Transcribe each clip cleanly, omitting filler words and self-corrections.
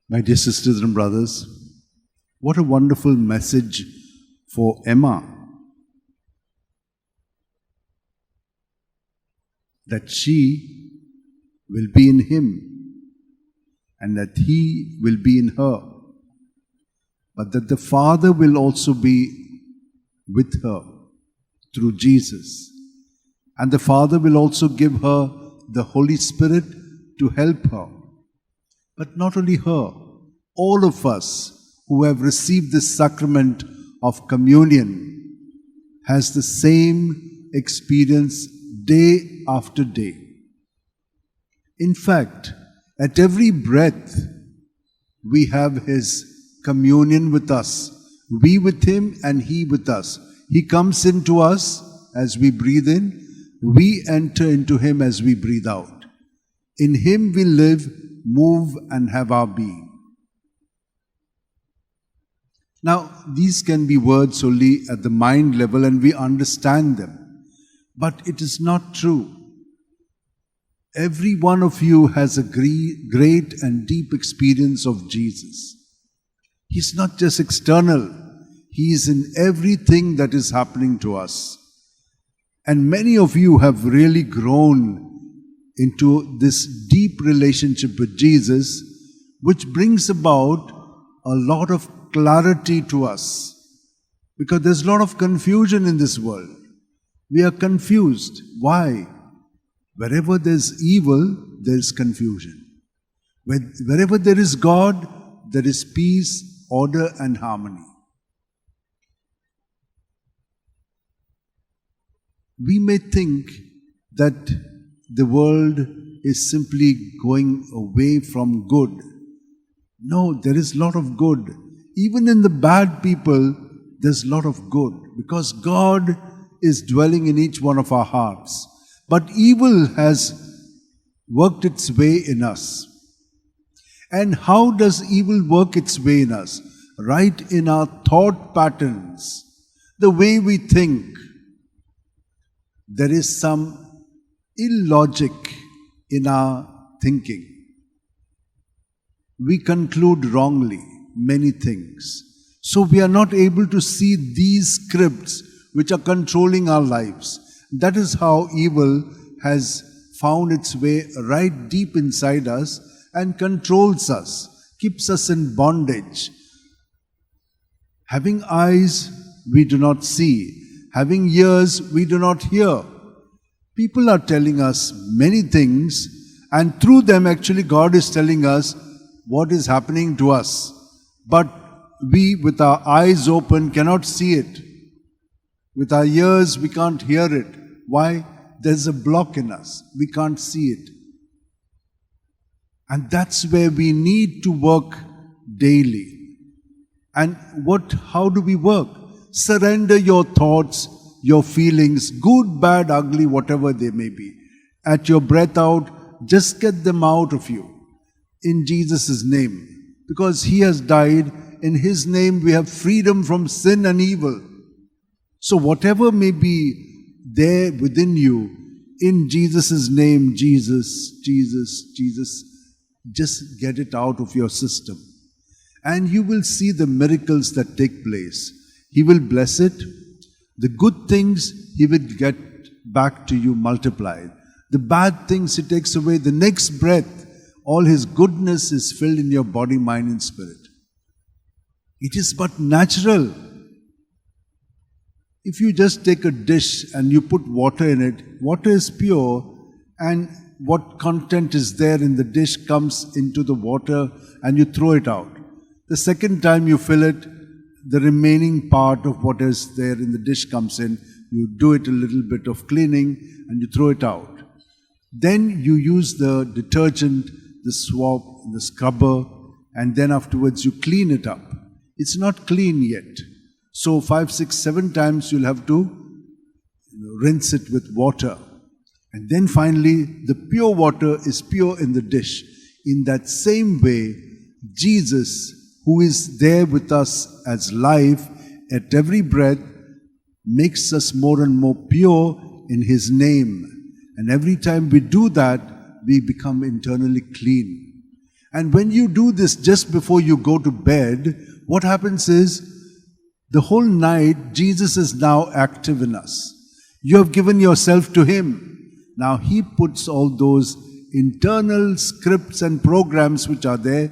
My dear sisters and brothers, what a wonderful message for Emma, that she will be in him and that he will be in her, but that the Father will also be with her through Jesus, and the Father will also give her the Holy Spirit to help her. But not only her, all of us who have received this sacrament of communion has the same experience day after day. In fact, at every breath, we have His communion with us. We with Him and He with us. He comes into us as we breathe in. We enter into Him as we breathe out. In Him we live, move, and have our being. Now, these can be words only at the mind level and we understand them. But it is not true. Every one of you has a great and deep experience of Jesus. He's not just external. He is in everything that is happening to us. And many of you have really grown into this deep relationship with Jesus, which brings about a lot of clarity to us. Because there's a lot of confusion in this world. We are confused. Why? Wherever there's evil, there's confusion. Wherever there is God, there is peace, order, and harmony. We may think that the world is simply going away from good. No, there is a lot of good. Even in the bad people, there's a lot of good, because God is dwelling in each one of our hearts. But evil has worked its way in us. And how does evil work its way in us? Right in our thought patterns, the way we think. There is some illogic in our thinking. We conclude wrongly many things. So we are not able to see these scripts which are controlling our lives. That is how evil has found its way right deep inside us and controls us, keeps us in bondage. Having eyes, we do not see. Having ears, we do not hear. People are telling us many things, and through them actually God is telling us what is happening to us. But we, with our eyes open, cannot see it. With our ears, we can't hear it. Why? There's a block in us. We can't see it. And that's where we need to work daily. And how do we work? Surrender your thoughts, your feelings, good, bad, ugly, whatever they may be. At your breath out, just get them out of you. In Jesus' name. Because He has died. In His name we have freedom from sin and evil. So whatever may be there within you, in Jesus' name, Jesus, Jesus, Jesus, just get it out of your system. And you will see the miracles that take place. He will bless it. The good things He will get back to you multiplied. The bad things He takes away. The next breath, all His goodness is filled in your body, mind, and spirit. It is but natural. If you just take a dish and you put water in it, water is pure, and what content is there in the dish comes into the water and you throw it out. The second time you fill it, the remaining part of what is there in the dish comes in. You do it a little bit of cleaning and you throw it out. Then you use the detergent, the swab, the scrubber, and then afterwards you clean it up. It's not clean yet. So 5, 6, 7 times you'll have to rinse it with water. And then finally, the pure water is pure in the dish. In that same way, Jesus, who is there with us as life at every breath, makes us more and more pure in His name. And every time we do that, we become internally clean. And when you do this just before you go to bed, what happens is, the whole night, Jesus is now active in us. You have given yourself to Him. Now He puts all those internal scripts and programs which are there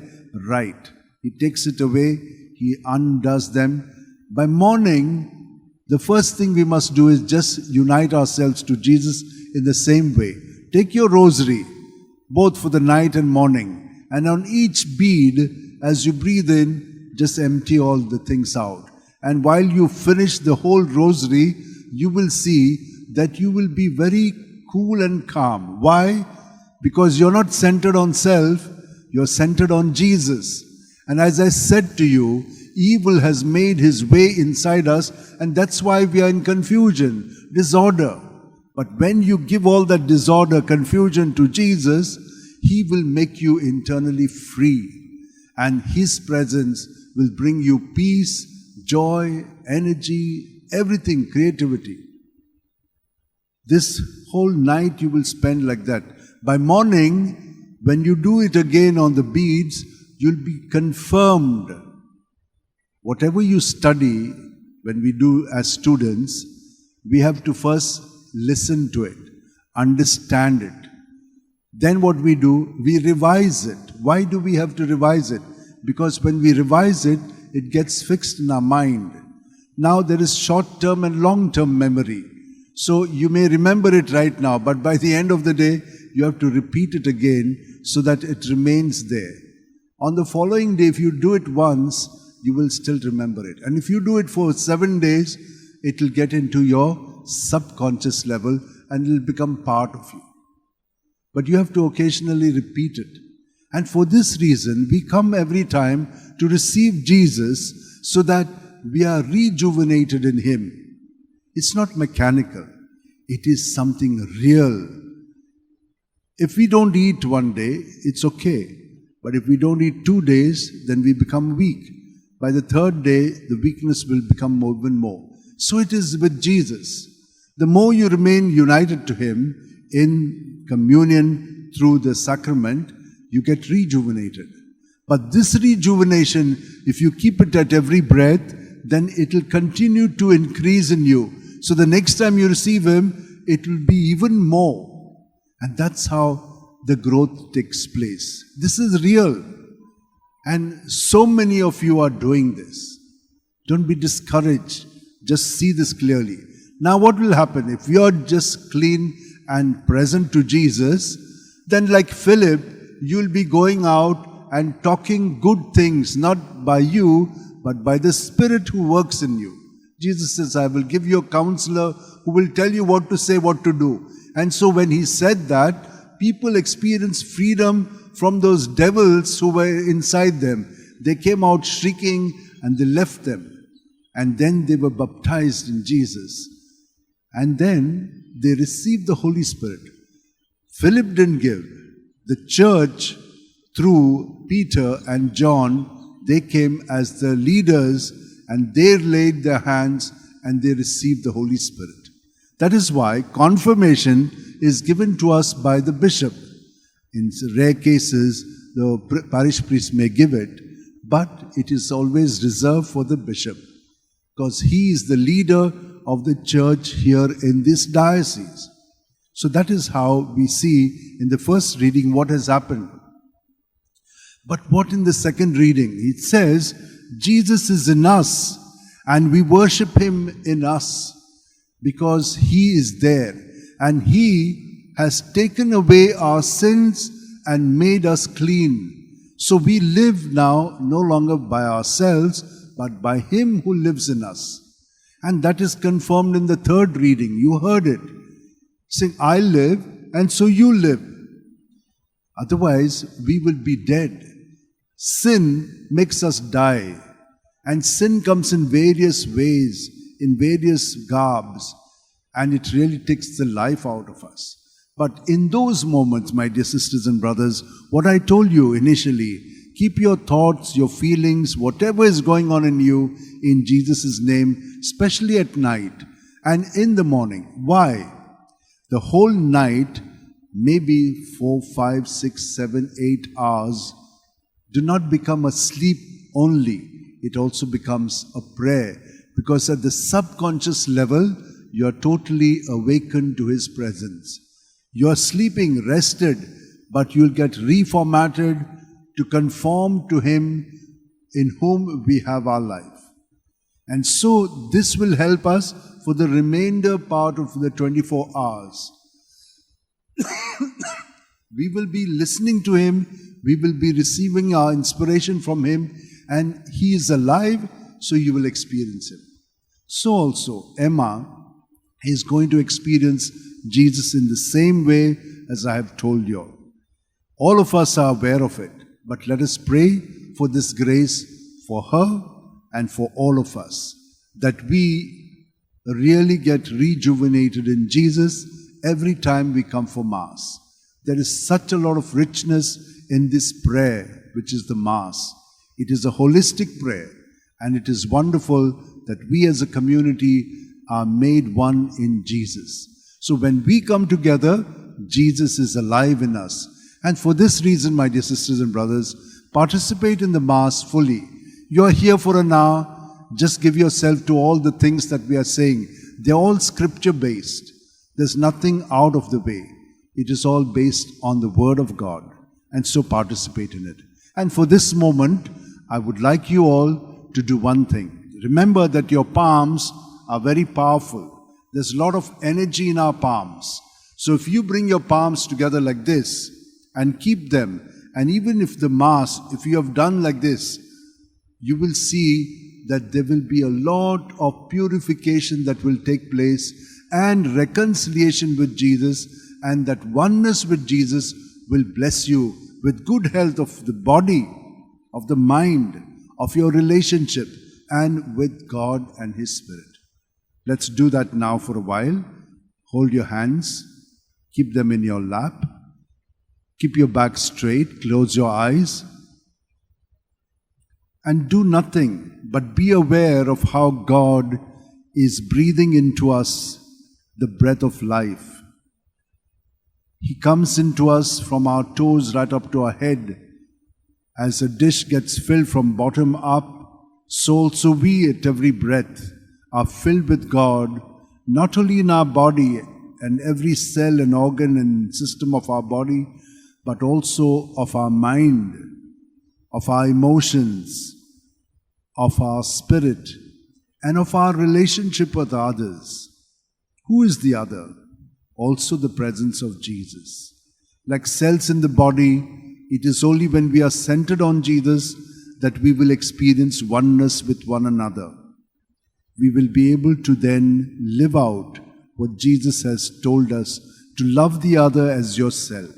right. He takes it away. He undoes them. By morning, the first thing we must do is just unite ourselves to Jesus in the same way. Take your rosary, both for the night and morning, and on each bead, as you breathe in, just empty all the things out. And while you finish the whole rosary, you will see that you will be very cool and calm. Why? Because you're not centered on self, you're centered on Jesus. And as I said to you, evil has made his way inside us, and that's why we are in confusion, disorder. But when you give all that disorder, confusion to Jesus, He will make you internally free. And His presence will bring you peace, joy, energy, everything, creativity. This whole night you will spend like that. By morning, when you do it again on the beads, you'll be confirmed. Whatever you study, when we do as students, we have to first listen to it, understand it. Then what we do, we revise it. Why do we have to revise it? Because when we revise it, it gets fixed in our mind. Now there is short-term and long-term memory. So you may remember it right now, but by the end of the day, you have to repeat it again so that it remains there. On the following day, if you do it once, you will still remember it. And if you do it for 7 days, it will get into your subconscious level and it will become part of you. But you have to occasionally repeat it. And for this reason, we come every time to receive Jesus so that we are rejuvenated in Him. It's not mechanical. It is something real. If we don't eat one day, it's okay. But if we don't eat 2 days, then we become weak. By the 3rd day, the weakness will become even more. So it is with Jesus. The more you remain united to Him in communion through the sacrament, you get rejuvenated. But this rejuvenation, if you keep it at every breath, then it will continue to increase in you. So the next time you receive Him, it will be even more. And that's how the growth takes place. This is real. And so many of you are doing this. Don't be discouraged. Just see this clearly. Now what will happen? If you are just clean and present to Jesus, then like Philip, you'll be going out and talking good things, not by you, but by the Spirit who works in you. Jesus says, I will give you a counselor who will tell you what to say, what to do. And so when He said that, people experienced freedom from those devils who were inside them. They came out shrieking and they left them. And then they were baptized in Jesus. And then they received the Holy Spirit. Philip didn't give. The church, through Peter and John, they came as the leaders and they laid their hands and they received the Holy Spirit. That is why confirmation is given to us by the bishop. In rare cases, the parish priest may give it, but it is always reserved for the bishop, because he is the leader of the church here in this diocese. So that is how we see in the first reading what has happened. But what in the second reading? It says, Jesus is in us and we worship Him in us because He is there and He has taken away our sins and made us clean. So we live now no longer by ourselves, but by Him who lives in us. And that is confirmed in the third reading. You heard it. Saying, I live and so you live. Otherwise, we will be dead. Sin makes us die. And sin comes in various ways, in various garbs. And it really takes the life out of us. But in those moments, my dear sisters and brothers, what I told you initially, keep your thoughts, your feelings, whatever is going on in you, in Jesus' name, especially at night and in the morning. Why? The whole night, maybe 4, 5, 6, 7, 8 hours, do not become a sleep only. It also becomes a prayer, because at the subconscious level, you are totally awakened to His presence. You are sleeping, rested, but you'll get reformatted to conform to Him in whom we have our life. And so this will help us for the remainder part of the 24 hours. We will be listening to Him, we will be receiving our inspiration from Him, and He is alive, so you will experience Him. So also, Emma is going to experience Jesus in the same way as I have told you. All of us are aware of it, but let us pray for this grace for her and for all of us, that we really get rejuvenated in Jesus every time we come for Mass. There is such a lot of richness in this prayer, which is the Mass. It is a holistic prayer, and it is wonderful that we as a community are made one in Jesus. So when we come together, Jesus is alive in us. And for this reason, my dear sisters and brothers, participate in the Mass fully. You are here for an hour. Just give yourself to all the things that we are saying. They're all scripture-based. There's nothing out of the way. It is all based on the Word of God. And so participate in it. And for this moment, I would like you all to do one thing. Remember that your palms are very powerful. There's a lot of energy in our palms. So if you bring your palms together like this and keep them, and even if the Mass, if you have done like this, you will see that there will be a lot of purification that will take place and reconciliation with Jesus, and that oneness with Jesus will bless you with good health of the body, of the mind, of your relationship, and with God and His Spirit. Let's do that now for a while. Hold your hands, keep them in your lap, keep your back straight, close your eyes, and do nothing but be aware of how God is breathing into us the breath of life. He comes into us from our toes right up to our head. As a dish gets filled from bottom up, so also we at every breath are filled with God, not only in our body and every cell and organ and system of our body, but also of our mind, of our emotions, of our spirit, and of our relationship with others. Who is the other? Also the presence of Jesus. Like cells in the body, it is only when we are centered on Jesus that we will experience oneness with one another. We will be able to then live out what Jesus has told us, to love the other as yourself.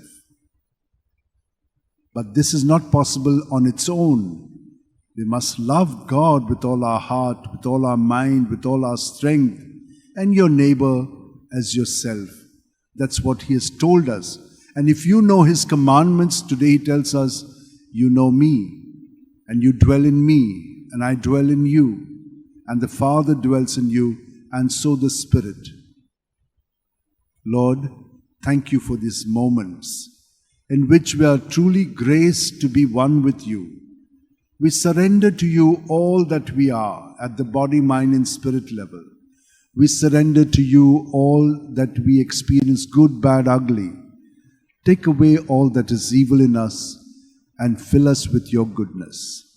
But this is not possible on its own. We must love God with all our heart, with all our mind, with all our strength, and your neighbor as yourself. That's what He has told us. And if you know His commandments, today He tells us, you know me, and you dwell in me, and I dwell in you, and the Father dwells in you, and so the Spirit. Lord, thank you for these moments in which we are truly graced to be one with you. We surrender to you all that we are at the body, mind, and spirit level. We surrender to you all that we experience, good, bad, ugly. Take away all that is evil in us and fill us with your goodness.